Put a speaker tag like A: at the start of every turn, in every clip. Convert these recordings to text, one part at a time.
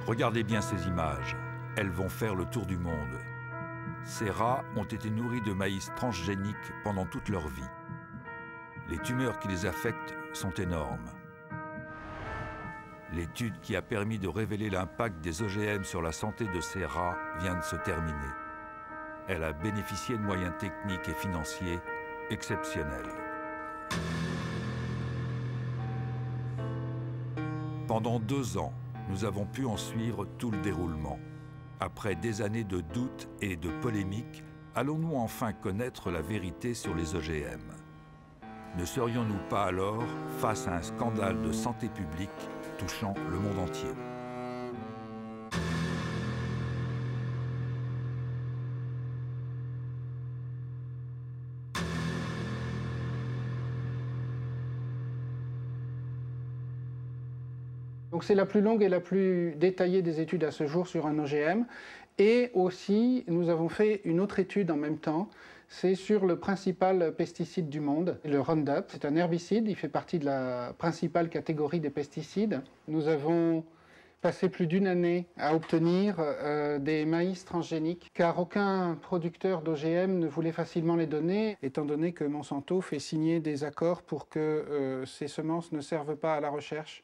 A: Regardez bien ces images, elles vont faire le tour du monde. Ces rats ont été nourris de maïs transgénique pendant toute leur vie. Les tumeurs qui les affectent sont énormes. L'étude qui a permis de révéler l'impact des OGM sur la santé de ces rats vient de se terminer. Elle a bénéficié de moyens techniques et financiers exceptionnels. Pendant 2 ans, nous avons pu en suivre tout le déroulement. Après des années de doutes et de polémiques, allons-nous enfin connaître la vérité sur les OGM? Ne serions-nous pas alors face à un scandale de santé publique touchant le monde entier?
B: Donc c'est la plus longue et la plus détaillée des études à ce jour sur un OGM. Et aussi, nous avons fait une autre étude en même temps. C'est sur le principal pesticide du monde, le Roundup. C'est un herbicide, il fait partie de la principale catégorie des pesticides. Nous avons passé plus d'1 année à obtenir des maïs transgéniques, car aucun producteur d'OGM ne voulait facilement les donner, étant donné que Monsanto fait signer des accords pour que ces semences ne servent pas à la recherche,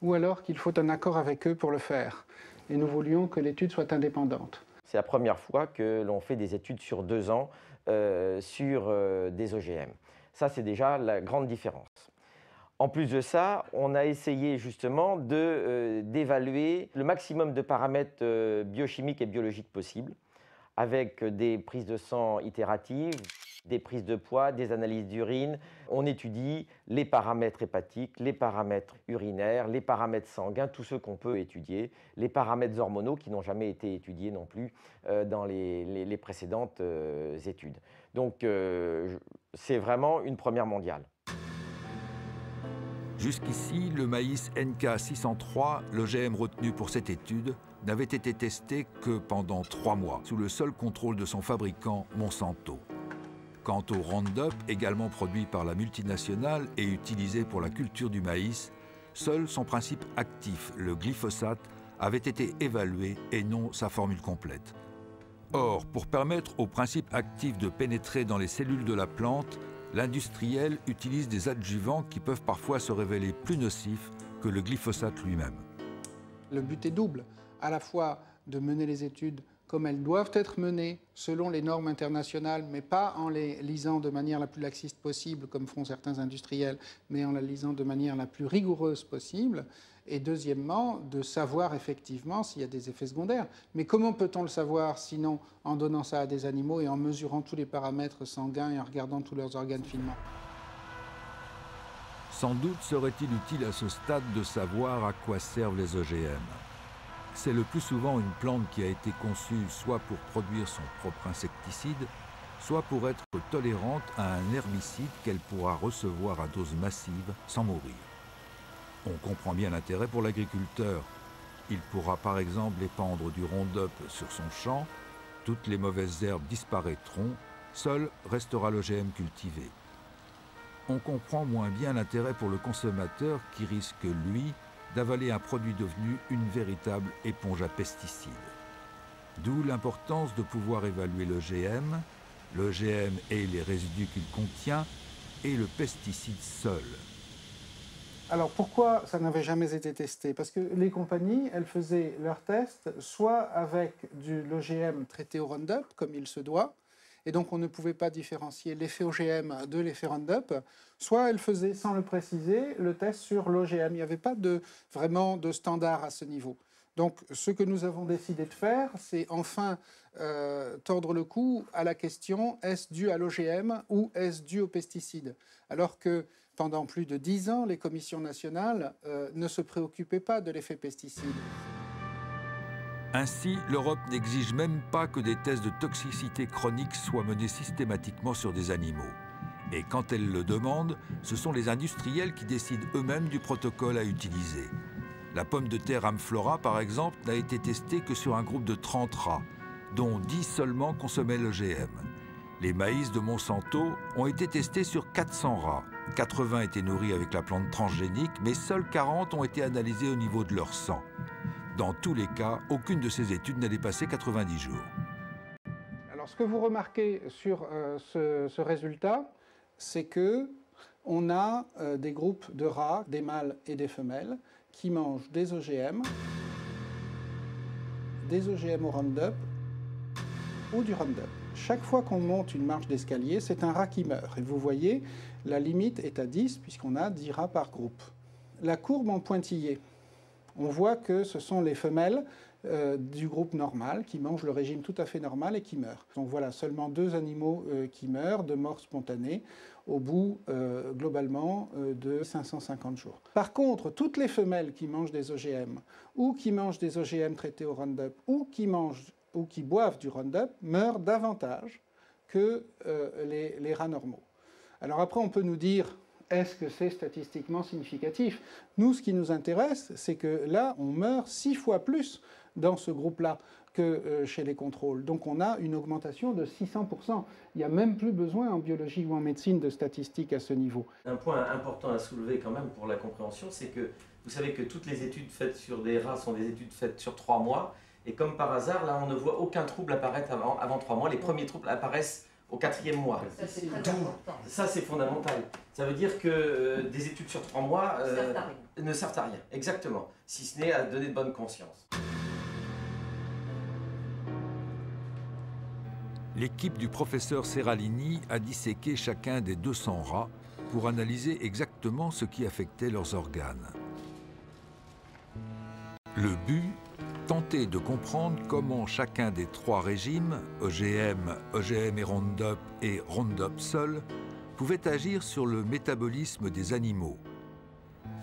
B: ou alors qu'il faut un accord avec eux pour le faire. Et nous voulions que l'étude soit indépendante.
C: C'est la première fois que l'on fait des études sur 2 ans sur des OGM. Ça, c'est déjà la grande différence. En plus de ça, on a essayé justement d'évaluer le maximum de paramètres biochimiques et biologiques possibles, avec des prises de sang itératives, des prises de poids, des analyses d'urine. On étudie les paramètres hépatiques, les paramètres urinaires, les paramètres sanguins, tous ceux qu'on peut étudier, les paramètres hormonaux qui n'ont jamais été étudiés non plus dans les précédentes études. Donc c'est vraiment une première mondiale.
A: Jusqu'ici, le maïs NK603, l'OGM retenu pour cette étude, n'avait été testé que pendant 3 mois, sous le seul contrôle de son fabricant, Monsanto. Quant au Roundup, également produit par la multinationale et utilisé pour la culture du maïs, seul son principe actif, le glyphosate, avait été évalué et non sa formule complète. Or, pour permettre au principe actif de pénétrer dans les cellules de la plante, l'industriel utilise des adjuvants qui peuvent parfois se révéler plus nocifs que le glyphosate lui-même.
B: Le but est double, à la fois de mener les études comme elles doivent être menées selon les normes internationales, mais pas en les lisant de manière la plus laxiste possible, comme font certains industriels, mais en la lisant de manière la plus rigoureuse possible. Et deuxièmement, de savoir effectivement s'il y a des effets secondaires. Mais comment peut-on le savoir sinon en donnant ça à des animaux et en mesurant tous les paramètres sanguins et en regardant tous leurs organes finement?
A: Sans doute serait-il utile à ce stade de savoir à quoi servent les OGM. C'est le plus souvent une plante qui a été conçue soit pour produire son propre insecticide, soit pour être tolérante à un herbicide qu'elle pourra recevoir à dose massive sans mourir. On comprend bien l'intérêt pour l'agriculteur. Il pourra par exemple épandre du Roundup sur son champ, toutes les mauvaises herbes disparaîtront, seul restera l'OGM cultivé. On comprend moins bien l'intérêt pour le consommateur qui risque, lui, d'avaler un produit devenu une véritable éponge à pesticides. D'où l'importance de pouvoir évaluer l'OGM et les résidus qu'il contient, et le pesticide seul.
B: Alors pourquoi ça n'avait jamais été testé? Parce que les compagnies, elles faisaient leurs tests soit avec de l'OGM traité au Roundup, comme il se doit, et donc on ne pouvait pas différencier l'effet OGM de l'effet Roundup, soit elle faisait, sans le préciser, le test sur l'OGM. Il n'y avait pas vraiment de standard à ce niveau. Donc ce que nous avons décidé de faire, c'est enfin tordre le cou à la question, est-ce dû à l'OGM ou est-ce dû aux pesticides? Alors que pendant plus de 10 ans, les commissions nationales ne se préoccupaient pas de l'effet pesticide.
A: Ainsi, l'Europe n'exige même pas que des tests de toxicité chronique soient menés systématiquement sur des animaux. Et quand elle le demande, ce sont les industriels qui décident eux-mêmes du protocole à utiliser. La pomme de terre Amflora, par exemple, n'a été testée que sur un groupe de 30 rats, dont 10 seulement consommaient l'OGM. Les maïs de Monsanto ont été testés sur 400 rats. 80 étaient nourris avec la plante transgénique, mais seuls 40 ont été analysés au niveau de leur sang. Dans tous les cas, aucune de ces études n'a dépassé 90 jours.
B: Alors, ce que vous remarquez sur ce résultat, c'est que on a des groupes de rats, des mâles et des femelles, qui mangent des OGM au Roundup ou du Roundup. Chaque fois qu'on monte une marche d'escalier, c'est un rat qui meurt. Et vous voyez, la limite est à 10, puisqu'on a 10 rats par groupe. La courbe en pointillé, on voit que ce sont les femelles du groupe normal qui mangent le régime tout à fait normal et qui meurent. Donc voilà, seulement 2 animaux qui meurent de mort spontanée au bout, globalement, de 550 jours. Par contre, toutes les femelles qui mangent des OGM ou qui mangent des OGM traités au Roundup ou qui boivent du Roundup meurent davantage que les rats normaux. Alors après, on peut nous dire, est-ce que c'est statistiquement significatif? Nous, ce qui nous intéresse, c'est que là, on meurt 6 fois plus dans ce groupe-là que chez les contrôles. Donc on a une augmentation de 600%. Il n'y a même plus besoin en biologie ou en médecine de statistiques à ce niveau.
C: Un point important à soulever quand même pour la compréhension, c'est que vous savez que toutes les études faites sur des rats sont des études faites sur 3 mois. Et comme par hasard, là, on ne voit aucun trouble apparaître avant 3 mois. Les premiers troubles apparaissent au 4e mois. Ça, c'est fondamental. Ça veut dire que des études sur 3 mois ne servent à rien. Exactement. Si ce n'est à donner de bonne conscience.
A: L'équipe du professeur Seralini a disséqué chacun des 200 rats pour analyser exactement ce qui affectait leurs organes. Le but, tenter de comprendre comment chacun des 3 régimes, OGM, OGM et Roundup seul, pouvait agir sur le métabolisme des animaux,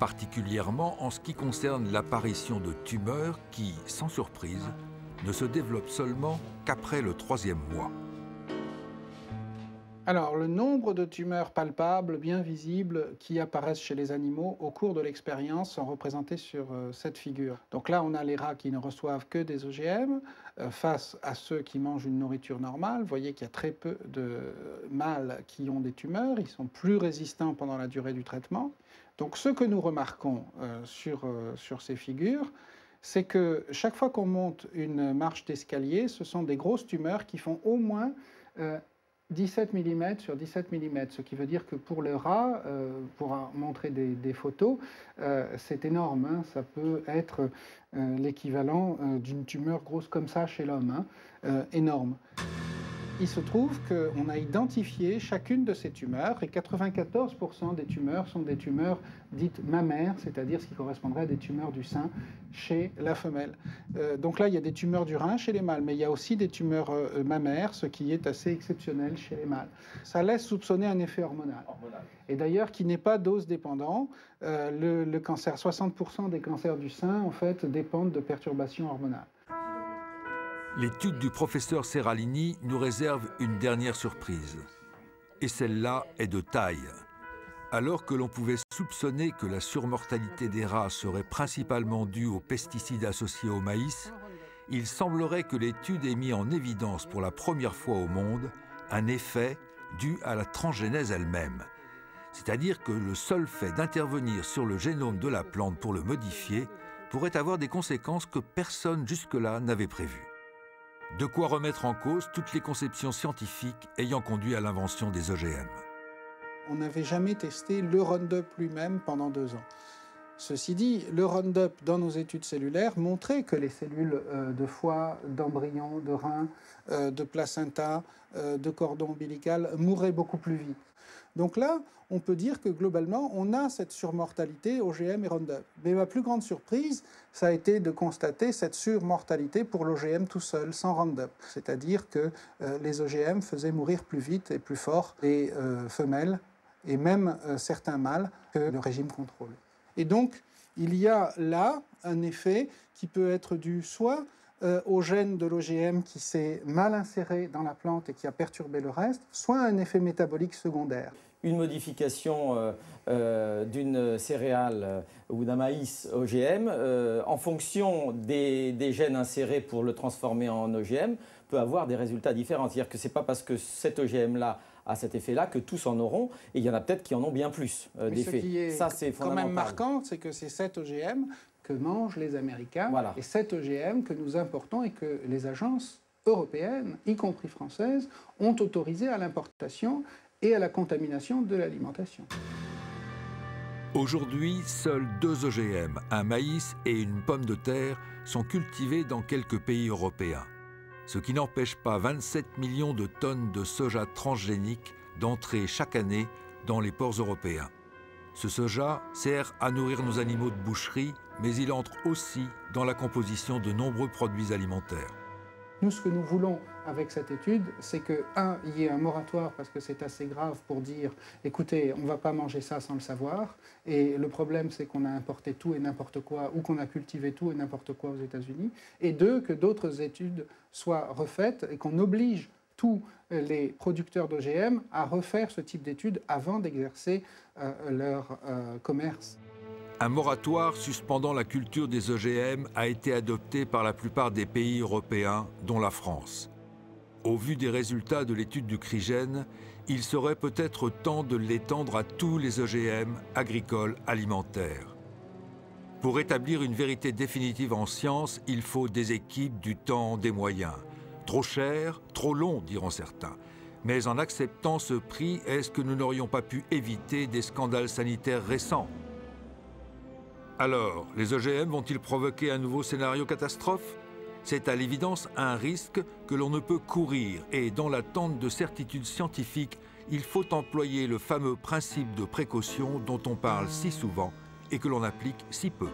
A: particulièrement en ce qui concerne l'apparition de tumeurs qui, sans surprise, ne se développent seulement qu'après le 3e mois.
B: Alors, le nombre de tumeurs palpables, bien visibles, qui apparaissent chez les animaux au cours de l'expérience sont représentés sur cette figure. Donc là, on a les rats qui ne reçoivent que des OGM face à ceux qui mangent une nourriture normale. Vous voyez qu'il y a très peu de mâles qui ont des tumeurs. Ils sont plus résistants pendant la durée du traitement. Donc, ce que nous remarquons sur ces figures, c'est que chaque fois qu'on monte une marche d'escalier, ce sont des grosses tumeurs qui font au moins 17 mm sur 17 mm, ce qui veut dire que pour le rat, pour montrer des photos, c'est énorme, hein. Ça peut être l'équivalent d'une tumeur grosse comme ça chez l'homme, hein, énorme. Il se trouve qu'on a identifié chacune de ces tumeurs et 94% des tumeurs sont des tumeurs dites mammaires, c'est-à-dire ce qui correspondrait à des tumeurs du sein chez la femelle. Donc là, il y a des tumeurs du rein chez les mâles, mais il y a aussi des tumeurs mammaires, ce qui est assez exceptionnel chez les mâles. Ça laisse soupçonner un effet hormonal. Et d'ailleurs, qui n'est pas dose dépendant. Le cancer, 60% des cancers du sein, en fait, dépendent de perturbations hormonales.
A: L'étude du professeur Seralini nous réserve une dernière surprise. Et celle-là est de taille. Alors que l'on pouvait soupçonner que la surmortalité des rats serait principalement due aux pesticides associés au maïs, il semblerait que l'étude ait mis en évidence pour la première fois au monde un effet dû à la transgénèse elle-même. C'est-à-dire que le seul fait d'intervenir sur le génome de la plante pour le modifier pourrait avoir des conséquences que personne jusque-là n'avait prévues. De quoi remettre en cause toutes les conceptions scientifiques ayant conduit à l'invention des OGM.
B: On n'avait jamais testé le Roundup lui-même pendant 2 ans. Ceci dit, le Roundup, dans nos études cellulaires, montrait que les cellules de foie, d'embryon, de rein, de placenta, de cordon ombilical mouraient beaucoup plus vite. Donc là, on peut dire que globalement, on a cette surmortalité OGM et Roundup. Mais ma plus grande surprise, ça a été de constater cette surmortalité pour l'OGM tout seul, sans Roundup. C'est-à-dire que les OGM faisaient mourir plus vite et plus fort les femelles et même certains mâles que le régime contrôle. Et donc, il y a là un effet qui peut être dû soit au gène de l'OGM qui s'est mal inséré dans la plante et qui a perturbé le reste, soit un effet métabolique secondaire.
C: Une modification d'une céréale ou d'un maïs OGM, en fonction des gènes insérés pour le transformer en OGM, peut avoir des résultats différents. C'est-à-dire que ce n'est pas parce que cet OGM-là a cet effet-là que tous en auront, et il y en a peut-être qui en ont bien plus d'effets.
B: Ça, c'est quand même marquant, c'est que ces 7 OGM que mangent les Américains
C: Voilà.
B: et cet OGM que nous importons et que les agences européennes, y compris françaises, ont autorisé à l'importation et à la contamination de l'alimentation.
A: Aujourd'hui, seuls 2 OGM, un maïs et une pomme de terre, sont cultivés dans quelques pays européens. Ce qui n'empêche pas 27 millions de tonnes de soja transgénique d'entrer chaque année dans les ports européens. Ce soja sert à nourrir nos animaux de boucherie, mais il entre aussi dans la composition de nombreux produits alimentaires.
B: Nous, ce que nous voulons avec cette étude, c'est que, il y ait un moratoire parce que c'est assez grave pour dire, écoutez, on ne va pas manger ça sans le savoir. Et le problème, c'est qu'on a importé tout et n'importe quoi, ou qu'on a cultivé tout et n'importe quoi aux États-Unis. Et 2, que d'autres études soient refaites et qu'on oblige tous les producteurs d'OGM à refaire ce type d'études avant d'exercer leur commerce.
A: Un moratoire suspendant la culture des OGM a été adopté par la plupart des pays européens, dont la France. Au vu des résultats de l'étude du CRIGEN, il serait peut-être temps de l'étendre à tous les OGM agricoles alimentaires. Pour établir une vérité définitive en science, il faut des équipes, du temps, des moyens. Trop cher, trop long, diront certains. Mais en acceptant ce prix, est-ce que nous n'aurions pas pu éviter des scandales sanitaires récents ? Alors, les OGM vont-ils provoquer un nouveau scénario catastrophe ? C'est à l'évidence un risque que l'on ne peut courir et dans l'attente de certitudes scientifiques, il faut employer le fameux principe de précaution dont on parle si souvent et que l'on applique si peu.